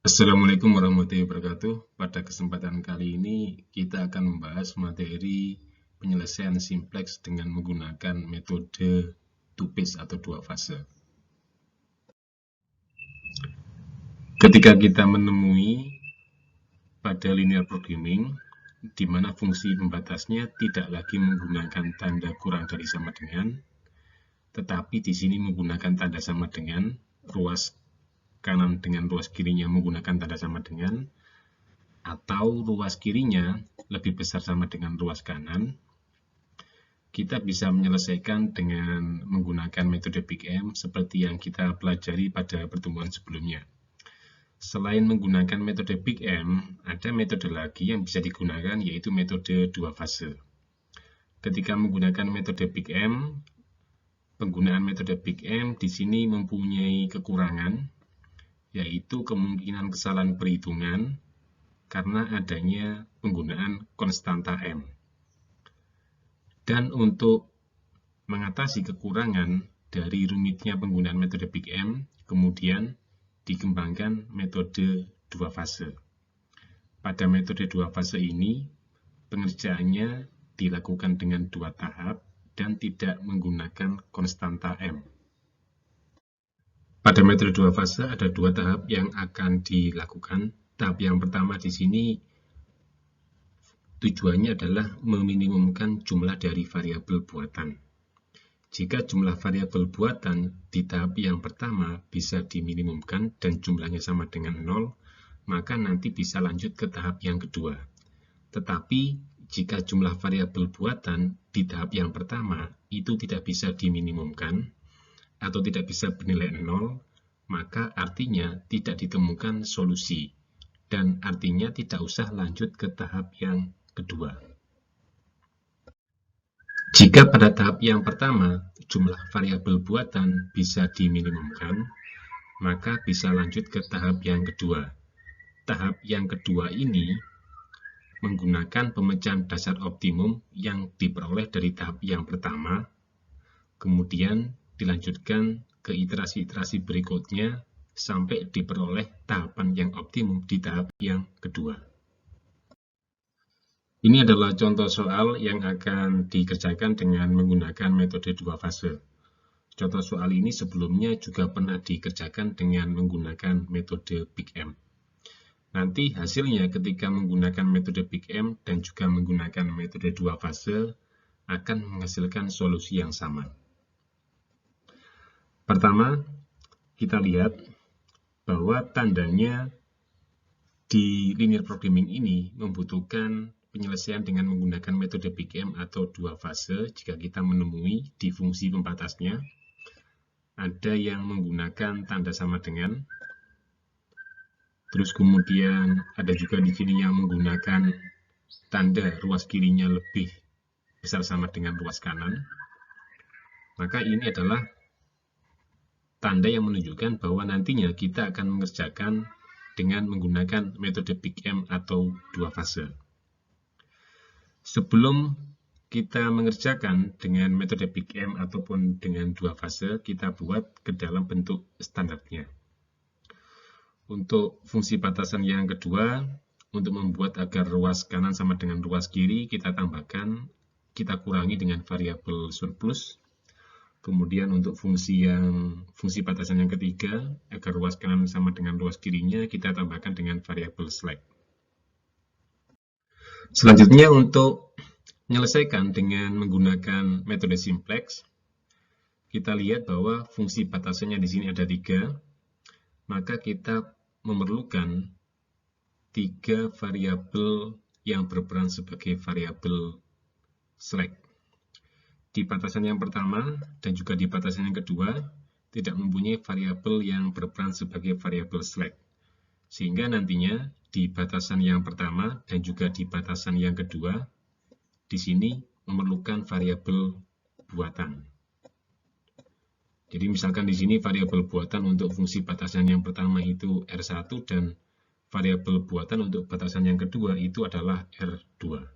Assalamualaikum warahmatullahi wabarakatuh. Pada kesempatan kali ini kita akan membahas materi penyelesaian simplex dengan menggunakan metode two-phase atau dua fase. Ketika kita menemui pada linear programming di mana fungsi pembatasnya tidak lagi menggunakan tanda kurang dari sama dengan, tetapi di sini menggunakan tanda sama dengan, ruas kanan dengan ruas kirinya menggunakan tanda sama dengan, atau ruas kirinya lebih besar sama dengan ruas kanan, kita bisa menyelesaikan dengan menggunakan metode Big M seperti yang kita pelajari pada pertemuan sebelumnya. Selain menggunakan metode Big M, ada metode lagi yang bisa digunakan, yaitu metode dua fase. Ketika menggunakan metode Big M, penggunaan metode Big M di sini mempunyai kekurangan, yaitu kemungkinan kesalahan perhitungan karena adanya penggunaan konstanta M. Dan untuk mengatasi kekurangan dari rumitnya penggunaan metode Big M, kemudian dikembangkan metode dua fase. Pada metode dua fase ini, pengerjaannya dilakukan dengan dua tahap dan tidak menggunakan konstanta M. Pada metode dua fase ada dua tahap yang akan dilakukan. Tahap yang pertama di sini tujuannya adalah meminimumkan jumlah dari variabel buatan. Jika jumlah variabel buatan di tahap yang pertama bisa diminimumkan dan jumlahnya sama dengan 0, maka nanti bisa lanjut ke tahap yang kedua. Tetapi jika jumlah variabel buatan di tahap yang pertama itu tidak bisa diminimumkan atau tidak bisa bernilai 0, maka artinya tidak ditemukan solusi dan artinya tidak usah lanjut ke tahap yang kedua. Jika pada tahap yang pertama jumlah variabel buatan bisa diminimumkan, maka bisa lanjut ke tahap yang kedua. Tahap yang kedua ini menggunakan pemecahan dasar optimum yang diperoleh dari tahap yang pertama, kemudian dilanjutkan ke iterasi-iterasi berikutnya sampai diperoleh tahapan yang optimum di tahap yang kedua. Ini adalah contoh soal yang akan dikerjakan dengan menggunakan metode dua fase. Contoh soal ini sebelumnya juga pernah dikerjakan dengan menggunakan metode Big M. Nanti hasilnya ketika menggunakan metode Big M dan juga menggunakan metode dua fase akan menghasilkan solusi yang sama. Pertama, kita lihat bahwa tandanya di linear programming ini membutuhkan penyelesaian dengan menggunakan metode Big M atau dua fase jika kita menemui di fungsi pembatasnya. Ada yang menggunakan tanda sama dengan, terus kemudian ada juga di sini yang menggunakan tanda ruas kirinya lebih besar sama dengan ruas kanan. Maka ini adalah tanda yang menunjukkan bahwa nantinya kita akan mengerjakan dengan menggunakan metode Big M atau dua fase. Sebelum kita mengerjakan dengan metode Big M ataupun dengan dua fase, kita buat ke dalam bentuk standarnya. Untuk fungsi batasan yang kedua, untuk membuat agar ruas kanan sama dengan ruas kiri, kita tambahkan, kita kurangi dengan variabel surplus. Kemudian untuk fungsi batasan yang ketiga, agar ruas kanan sama dengan ruas kirinya, kita tambahkan dengan variabel slack. Selanjutnya untuk menyelesaikan dengan menggunakan metode simplex, kita lihat bahwa fungsi batasannya di sini ada 3, maka kita memerlukan 3 variabel yang berperan sebagai variabel slack. Di batasan yang pertama dan juga di batasan yang kedua tidak mempunyai variabel yang berperan sebagai variabel slack. Sehingga nantinya di batasan yang pertama dan juga di batasan yang kedua di sini memerlukan variabel buatan. Jadi misalkan di sini variabel buatan untuk fungsi batasan yang pertama itu R1 dan variabel buatan untuk batasan yang kedua itu adalah R2.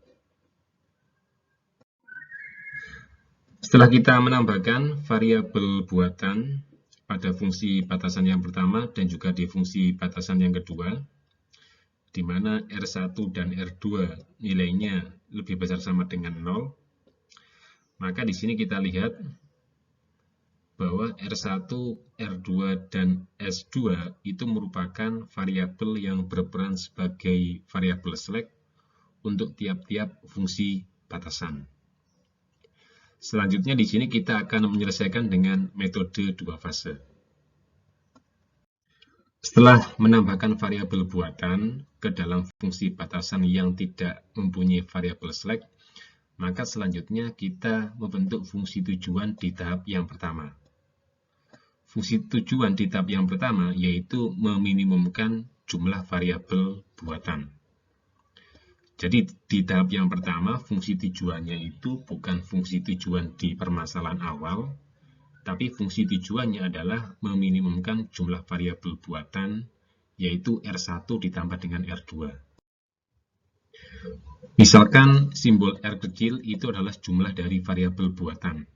Setelah kita menambahkan variabel buatan pada fungsi batasan yang pertama dan juga di fungsi batasan yang kedua, di mana R1 dan R2 nilainya lebih besar sama dengan 0, maka di sini kita lihat bahwa R1, R2, dan S2 itu merupakan variabel yang berperan sebagai variabel slack untuk tiap-tiap fungsi batasan. Selanjutnya di sini kita akan menyelesaikan dengan metode dua fase. Setelah menambahkan variabel buatan ke dalam fungsi batasan yang tidak mempunyai variabel slack, maka selanjutnya kita membentuk fungsi tujuan di tahap yang pertama. Fungsi tujuan di tahap yang pertama yaitu meminimumkan jumlah variabel buatan. Jadi di tahap yang pertama fungsi tujuannya itu bukan fungsi tujuan di permasalahan awal, tapi fungsi tujuannya adalah meminimumkan jumlah variabel buatan yaitu R1 ditambah dengan R2. Misalkan simbol R kecil itu adalah jumlah dari variabel buatan.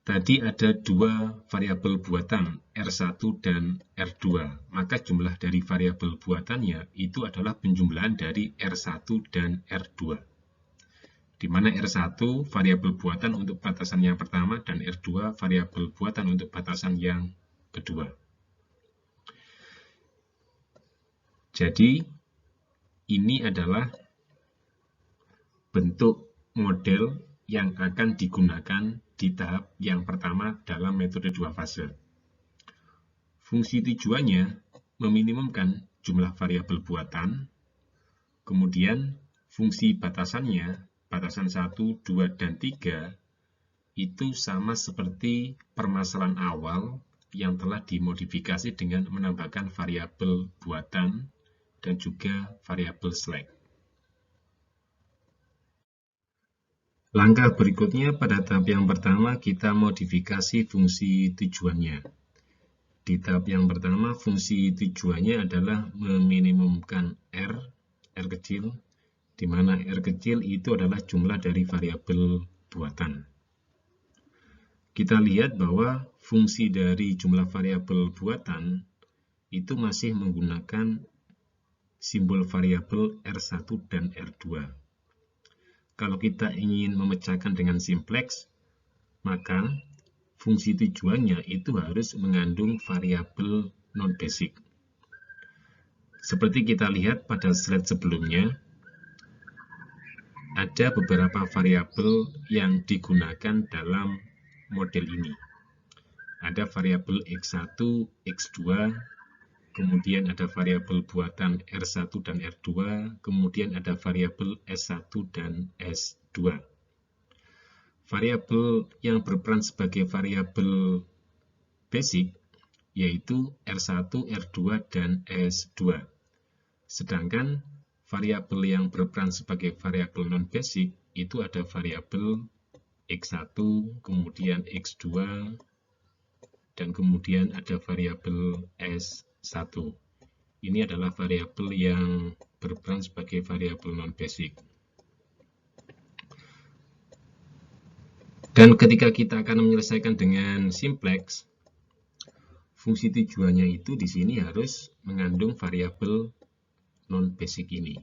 Tadi ada dua variabel buatan, R1 dan R2, maka jumlah dari variabel buatannya itu adalah penjumlahan dari R1 dan R2. Di mana R1 variabel buatan untuk batasan yang pertama dan R2 variabel buatan untuk batasan yang kedua. Jadi, ini adalah bentuk model yang akan digunakan di tahap yang pertama dalam metode dua fase. Fungsi tujuannya meminimumkan jumlah variabel buatan, kemudian fungsi batasannya, batasan 1, 2, dan 3, itu sama seperti permasalahan awal yang telah dimodifikasi dengan menambahkan variabel buatan dan juga variabel slack. Langkah berikutnya pada tahap yang pertama kita modifikasi fungsi tujuannya. Di tahap yang pertama fungsi tujuannya adalah meminimumkan R kecil, di mana R kecil itu adalah jumlah dari variabel buatan. Kita lihat bahwa fungsi dari jumlah variabel buatan itu masih menggunakan simbol variabel R1 dan R2. Kalau kita ingin memecahkan dengan simplex, maka fungsi tujuannya itu harus mengandung variabel non-basic. Seperti kita lihat pada slide sebelumnya, ada beberapa variabel yang digunakan dalam model ini. Ada variabel X1, X2, kemudian ada variabel buatan R1 dan R2, kemudian ada variabel S1 dan S2. Variabel yang berperan sebagai variabel basic yaitu R1, R2, dan S2. Sedangkan variabel yang berperan sebagai variabel non-basic itu ada variabel X1, kemudian X2, dan kemudian ada variabel S1. Ini adalah variabel yang berperan sebagai variabel non-basic. Dan ketika kita akan menyelesaikan dengan simplex, fungsi tujuannya itu di sini harus mengandung variabel non-basic ini.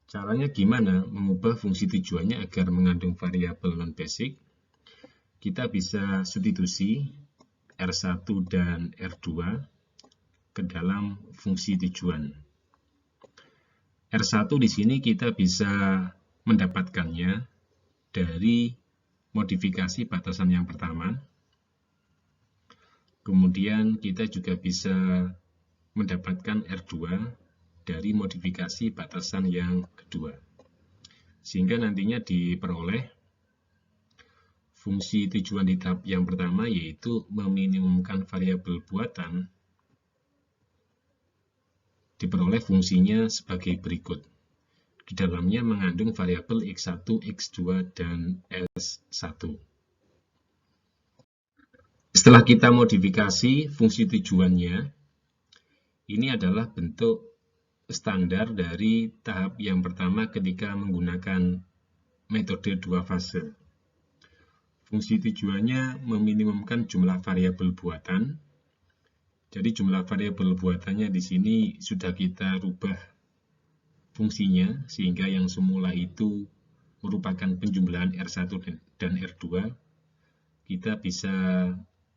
Caranya gimana mengubah fungsi tujuannya agar mengandung variabel non-basic? Kita bisa substitusi R1 dan R2 ke dalam fungsi tujuan. R1 di sini kita bisa mendapatkannya dari modifikasi batasan yang pertama. Kemudian kita juga bisa mendapatkan R2 dari modifikasi batasan yang kedua. Sehingga nantinya diperoleh fungsi tujuan di tahap yang pertama yaitu meminimumkan variabel buatan, diperoleh fungsinya sebagai berikut. Di dalamnya mengandung variabel X1, X2, dan S1. Setelah kita modifikasi fungsi tujuannya, ini adalah bentuk standar dari tahap yang pertama ketika menggunakan metode dua fase. Fungsi tujuannya meminimumkan jumlah variabel buatan. Jadi jumlah variabel buatannya di sini sudah kita rubah fungsinya, sehingga yang semula itu merupakan penjumlahan R1 dan R2, kita bisa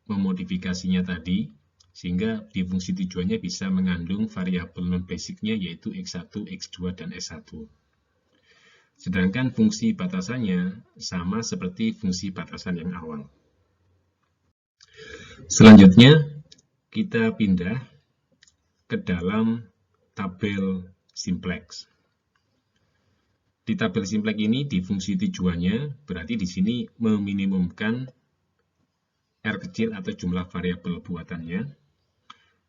memodifikasinya tadi, sehingga di fungsi tujuannya bisa mengandung variabel non-basicnya yaitu X1, X2, dan S1. Sedangkan fungsi batasannya sama seperti fungsi batasan yang awal. Selanjutnya, kita pindah ke dalam tabel simplex. Di tabel simplex ini, di fungsi tujuannya, berarti di sini meminimumkan R kecil atau jumlah variabel buatannya.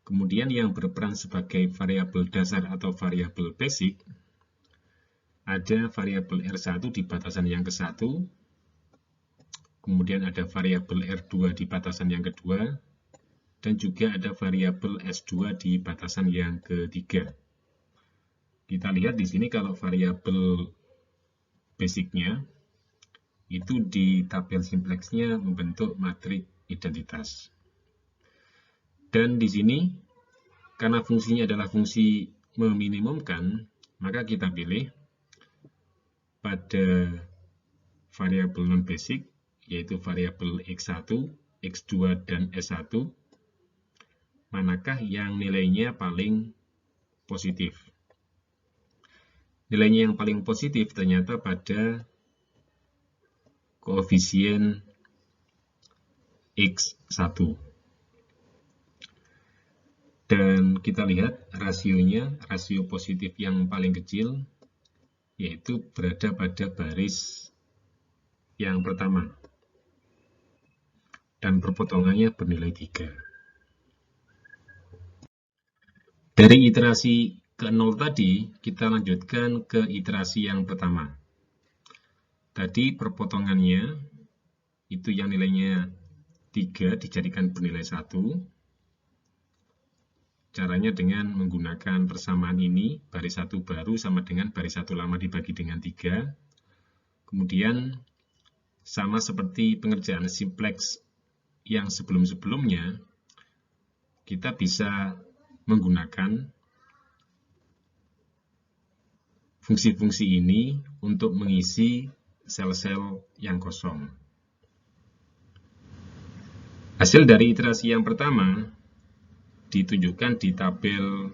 Kemudian yang berperan sebagai variabel dasar atau variabel basic, ada variabel R1 di batasan yang ke-1, kemudian ada variabel R2 di batasan yang kedua, dan juga ada variabel S2 di batasan yang ketiga. Kita lihat di sini kalau variabel basicnya itu di tabel simplexnya membentuk matriks identitas. Dan di sini karena fungsinya adalah fungsi meminimumkan, maka kita pilih pada variabel non-basic, yaitu variabel X1, X2, dan S1, manakah yang nilainya paling positif. Nilainya yang paling positif ternyata pada koefisien X1. Dan kita lihat rasionya, rasio positif yang paling kecil, yaitu berada pada baris yang pertama. Dan perpotongannya bernilai 3. Dari iterasi ke-0 tadi, kita lanjutkan ke iterasi yang pertama. Tadi perpotongannya, itu yang nilainya 3 dijadikan bernilai 1. Caranya dengan menggunakan persamaan ini, baris 1 baru sama dengan baris 1 lama dibagi dengan 3. Kemudian, sama seperti pengerjaan simplex yang sebelum-sebelumnya, kita bisa menggunakan fungsi-fungsi ini untuk mengisi sel-sel yang kosong. Hasil dari iterasi yang pertama ditunjukkan di tabel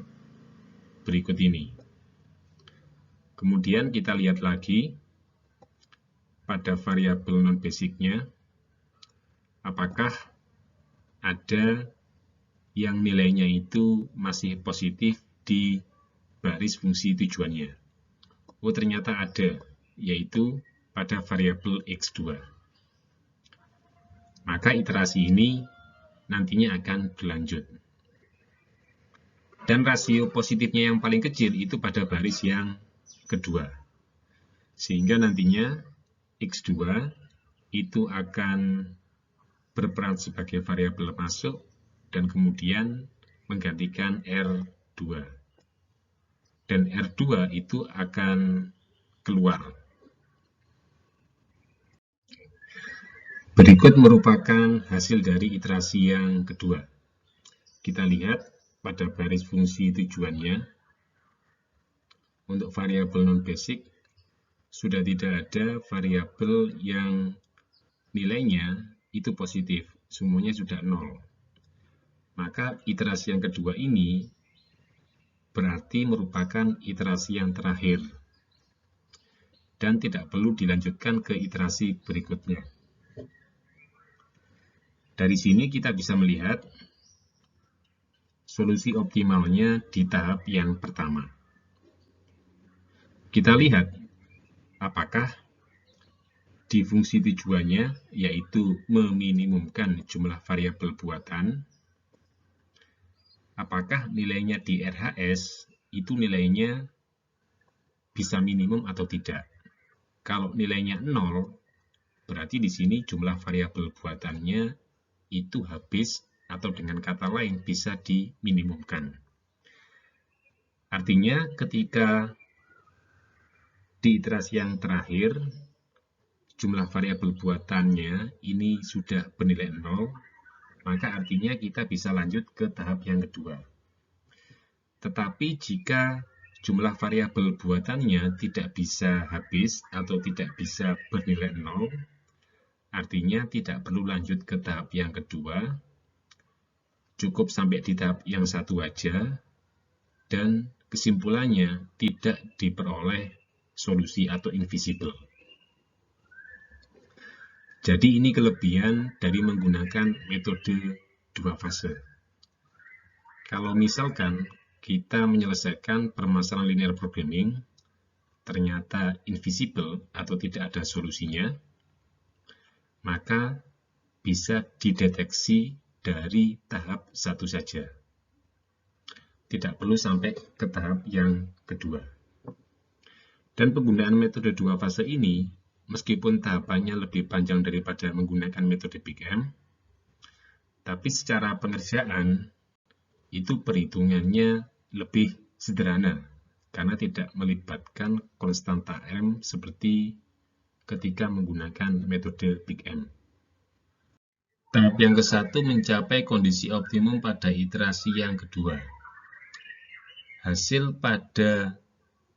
berikut ini. Kemudian kita lihat lagi pada variabel non-basicnya, apakah ada yang nilainya itu masih positif di baris fungsi tujuannya. Oh, ternyata ada, yaitu pada variabel X2. Maka iterasi ini nantinya akan berlanjut. Dan rasio positifnya yang paling kecil itu pada baris yang kedua. Sehingga nantinya X2 itu akan berperan sebagai variabel masuk dan kemudian menggantikan R2. Dan R2 itu akan keluar. Berikut merupakan hasil dari iterasi yang kedua. Kita lihat pada baris fungsi tujuannya, untuk variabel non-basic, sudah tidak ada variabel yang nilainya itu positif, semuanya sudah 0. Maka iterasi yang kedua ini berarti merupakan iterasi yang terakhir dan tidak perlu dilanjutkan ke iterasi berikutnya. Dari sini kita bisa melihat solusi optimalnya di tahap yang pertama. Kita lihat apakah di fungsi tujuannya, yaitu meminimumkan jumlah variabel buatan, apakah nilainya di RHS itu nilainya bisa minimum atau tidak. Kalau nilainya 0, berarti di sini jumlah variabel buatannya itu habis, atau dengan kata lain bisa diminimumkan. Artinya ketika di iterasi yang terakhir jumlah variabel buatannya ini sudah bernilai 0, maka artinya kita bisa lanjut ke tahap yang kedua. Tetapi jika jumlah variabel buatannya tidak bisa habis atau tidak bisa bernilai 0, artinya tidak perlu lanjut ke tahap yang kedua, cukup sampai di tahap yang satu aja, dan kesimpulannya tidak diperoleh solusi atau invisible. Jadi ini kelebihan dari menggunakan metode dua fase. Kalau misalkan kita menyelesaikan permasalahan linear programming, ternyata invisible atau tidak ada solusinya, maka bisa dideteksi dari tahap satu saja. Tidak perlu sampai ke tahap yang kedua. Dan penggunaan metode dua fase ini, meskipun tahapannya lebih panjang daripada menggunakan metode Big M, tapi secara pengerjaan, itu perhitungannya lebih sederhana, karena tidak melibatkan konstanta M seperti ketika menggunakan metode Big M. Tahap yang ke-1 mencapai kondisi optimum pada iterasi yang kedua. Hasil pada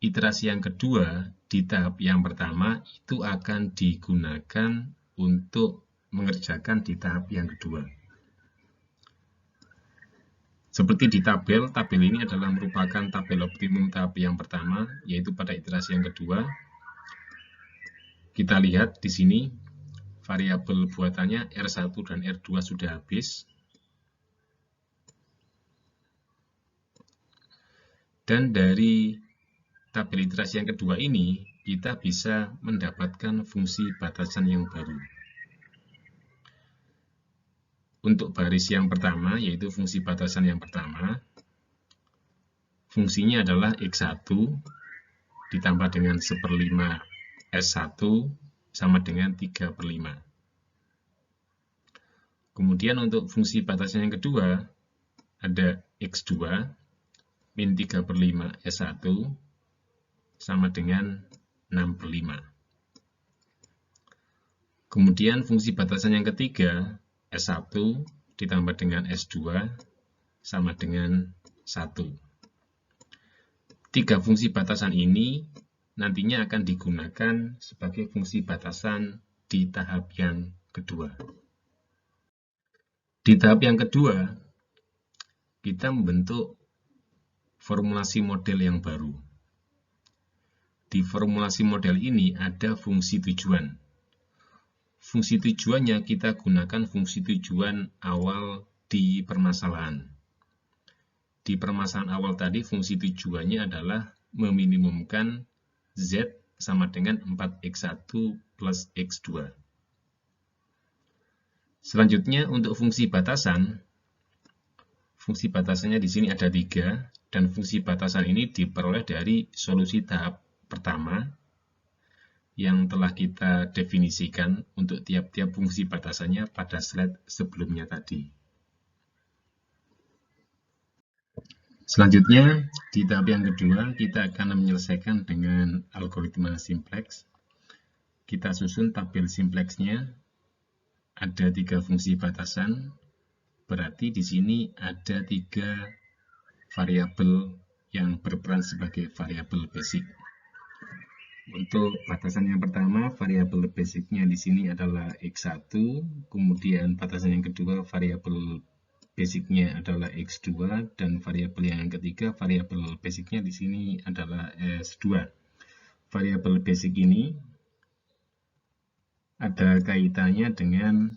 iterasi yang kedua di tahap yang pertama itu akan digunakan untuk mengerjakan di tahap yang kedua. Seperti di tabel ini adalah merupakan tabel optimum tahap yang pertama, yaitu pada iterasi yang kedua. Kita lihat di sini, variabel buatannya R1 dan R2 sudah habis. Dan dari tabel iterasi yang kedua ini, kita bisa mendapatkan fungsi batasan yang baru. Untuk baris yang pertama, yaitu fungsi batasan yang pertama, fungsinya adalah X1 ditambah dengan 1/5 S1 sama dengan 3/5. Kemudian untuk fungsi batasan yang kedua, ada X2 min 3/5 S1 sama dengan 6/5. Kemudian fungsi batasan yang ketiga, S1 ditambah dengan S2 sama dengan 1. Tiga fungsi batasan ini nantinya akan digunakan sebagai fungsi batasan di tahap yang kedua. Di tahap yang kedua, kita membentuk formulasi model yang baru. Di formulasi model ini ada fungsi tujuan. Fungsi tujuannya kita gunakan fungsi tujuan awal di permasalahan. Di permasalahan awal tadi fungsi tujuannya adalah meminimumkan Z sama dengan 4X1 plus X2. Selanjutnya untuk fungsi batasannya di sini ada 3, dan fungsi batasan ini diperoleh dari solusi tahap pertama yang telah kita definisikan untuk tiap-tiap fungsi batasannya pada slide sebelumnya tadi. Selanjutnya, di tahap yang kedua, kita akan menyelesaikan dengan algoritma simplex. Kita susun tabel simplexnya. Ada 3 fungsi batasan, berarti di sini ada 3 variabel yang berperan sebagai variabel basic. Untuk batasan yang pertama, variabel basicnya di sini adalah X1, kemudian batasan yang kedua, variabel basicnya adalah X2, dan variabel yang ketiga, variabel basicnya di sini adalah S2. Variabel basic ini ada kaitannya dengan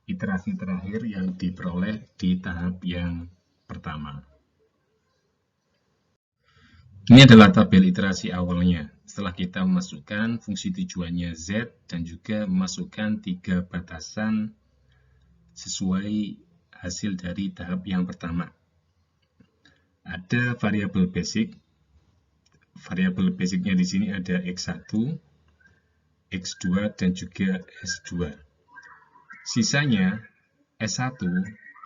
iterasi terakhir yang diperoleh di tahap yang pertama. Ini adalah tabel iterasi awalnya. Setelah kita memasukkan fungsi tujuannya Z dan juga memasukkan 3 batasan sesuai hasil dari tahap yang pertama. Ada variabel basic. Variabel basicnya di sini ada X1, X2, dan juga S2. Sisanya S1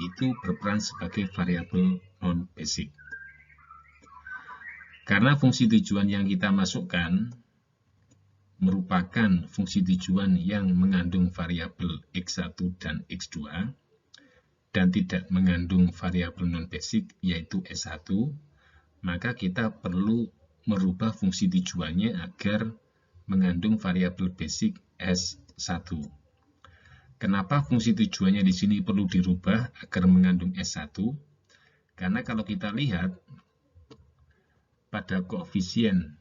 itu berperan sebagai variabel non-basic. Karena fungsi tujuan yang kita masukkan merupakan fungsi tujuan yang mengandung variabel X1 dan X2 dan tidak mengandung variabel non-basic yaitu S1, maka kita perlu merubah fungsi tujuannya agar mengandung variabel basic S1. Kenapa fungsi tujuannya di sini perlu dirubah agar mengandung S1? Karena kalau kita lihat pada koefisien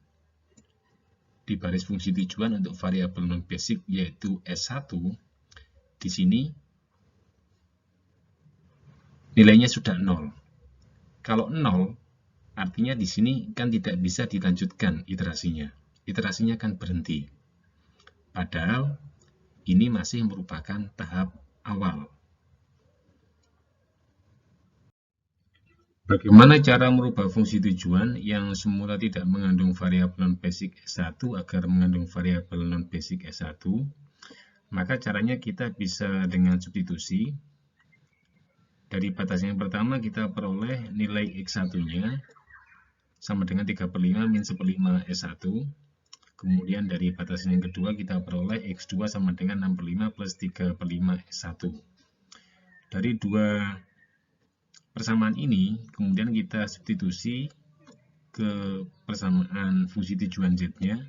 di baris fungsi tujuan untuk variabel non-basic yaitu S1, di sini nilainya sudah 0. Kalau 0, artinya di sini kan tidak bisa dilanjutkan iterasinya. Iterasinya kan berhenti. Padahal ini masih merupakan tahap awal. Bagaimana cara merubah fungsi tujuan yang semula tidak mengandung variabel non-basic S1 agar mengandung variabel non-basic S1? Maka caranya kita bisa dengan substitusi. Dari batas yang pertama kita peroleh nilai X1-nya sama dengan 3/5 min 1/5 S1. Kemudian dari batas yang kedua kita peroleh X2 sama dengan 6/5 plus 3/5 S1. Dari dua persamaan ini, kemudian kita substitusi ke persamaan fungsi tujuan Z-nya,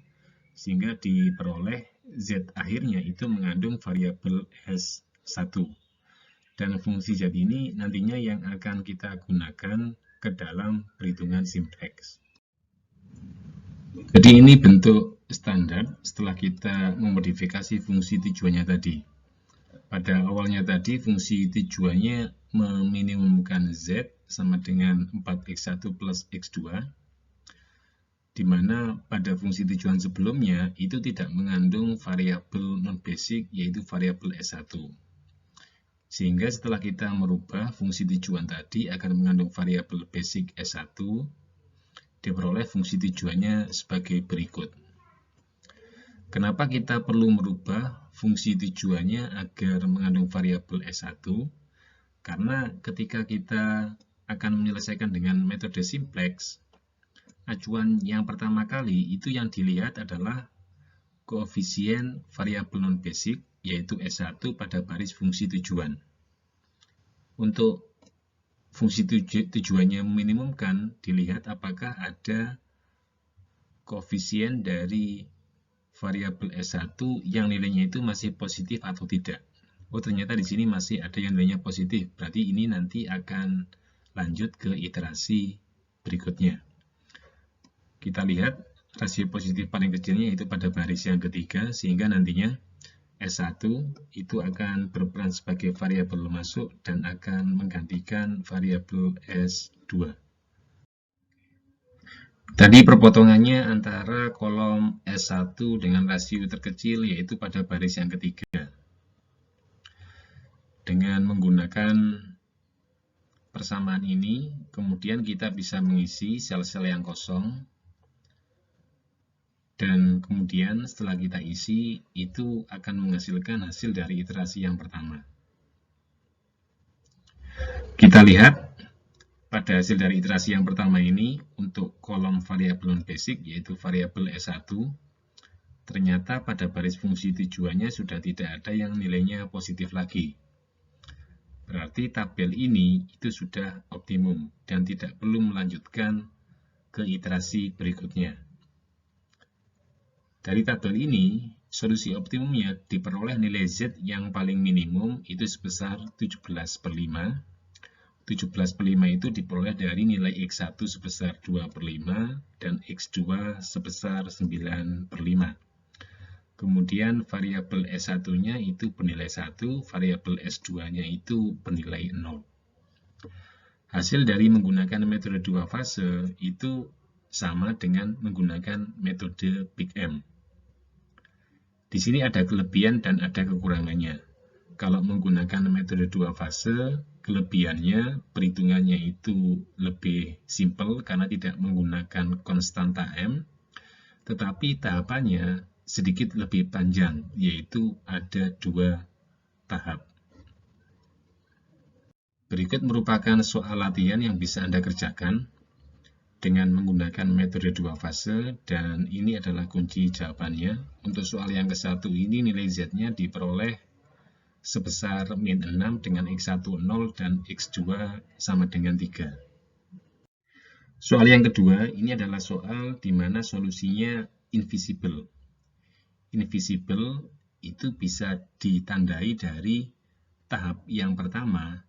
sehingga diperoleh Z akhirnya itu mengandung variabel S1. Dan fungsi Z ini nantinya yang akan kita gunakan ke dalam perhitungan simplex. Jadi ini bentuk standar setelah kita memodifikasi fungsi tujuannya tadi. Pada awalnya tadi fungsi tujuannya meminimumkan Z sama dengan 4X1 plus X2, di mana pada fungsi tujuan sebelumnya itu tidak mengandung variabel non-basic yaitu variabel S1. Sehingga setelah kita merubah fungsi tujuan tadi akan mengandung variabel basic S1, diperoleh fungsi tujuannya sebagai berikut. Kenapa kita perlu merubah fungsi tujuannya agar mengandung variabel S1? Karena ketika kita akan menyelesaikan dengan metode simplex, acuan yang pertama kali itu yang dilihat adalah koefisien variabel non-basic, yaitu S1 pada baris fungsi tujuan. Untuk fungsi tujuannya meminimumkan, dilihat apakah ada koefisien dari variabel S1 yang nilainya itu masih positif atau tidak. Oh, ternyata di sini masih ada yang nilainya positif. Berarti ini nanti akan lanjut ke iterasi berikutnya. Kita lihat rasio positif paling kecilnya itu pada baris yang ketiga, sehingga nantinya S1 itu akan berperan sebagai variabel masuk dan akan menggantikan variabel S2. Tadi perpotongannya antara kolom S1 dengan rasio terkecil yaitu pada baris yang ketiga. Dengan menggunakan persamaan ini, kemudian kita bisa mengisi sel-sel yang kosong. Dan kemudian setelah kita isi, itu akan menghasilkan hasil dari iterasi yang pertama. Kita lihat pada hasil dari iterasi yang pertama ini, untuk kolom variabel non-basic, yaitu variabel S1, ternyata pada baris fungsi tujuannya sudah tidak ada yang nilainya positif lagi. Berarti tabel ini itu sudah optimum dan tidak perlu melanjutkan ke iterasi berikutnya. Dari tabel ini, solusi optimumnya diperoleh nilai Z yang paling minimum itu sebesar 17/5. 17/5 itu diperoleh dari nilai X1 sebesar 2/5 dan X2 sebesar 9/5. Kemudian variabel S1-nya itu bernilai 1, variabel S2-nya itu bernilai 0. Hasil dari menggunakan metode dua fase itu sama dengan menggunakan metode Big M. Di sini ada kelebihan dan ada kekurangannya. Kalau menggunakan metode dua fase, kelebihannya perhitungannya itu lebih simpel karena tidak menggunakan konstanta M, tetapi tahapannya sedikit lebih panjang, yaitu ada 2 tahap. Berikut merupakan soal latihan yang bisa Anda kerjakan. dengan menggunakan metode 2 fase, dan ini adalah kunci jawabannya. Untuk soal yang ke-1 ini nilai Z-nya diperoleh sebesar min 6 dengan X1 0 dan X2 sama dengan 3. Soal yang kedua ini adalah soal di mana solusinya invisible. Invisible itu bisa ditandai dari tahap yang pertama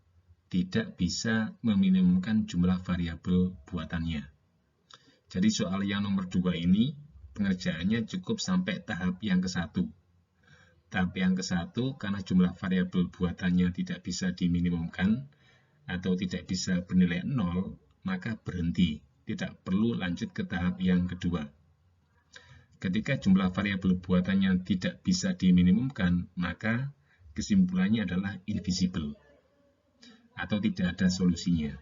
tidak bisa meminimumkan jumlah variabel buatannya. Jadi soal yang nomor 2 ini pengerjaannya cukup sampai tahap yang ke-1. Tahap yang ke-1 karena jumlah variabel buatannya tidak bisa diminimumkan atau tidak bisa bernilai 0, maka berhenti. Tidak perlu lanjut ke tahap yang kedua. Ketika jumlah variabel buatannya tidak bisa diminimumkan, maka kesimpulannya adalah invisible atau tidak ada solusinya.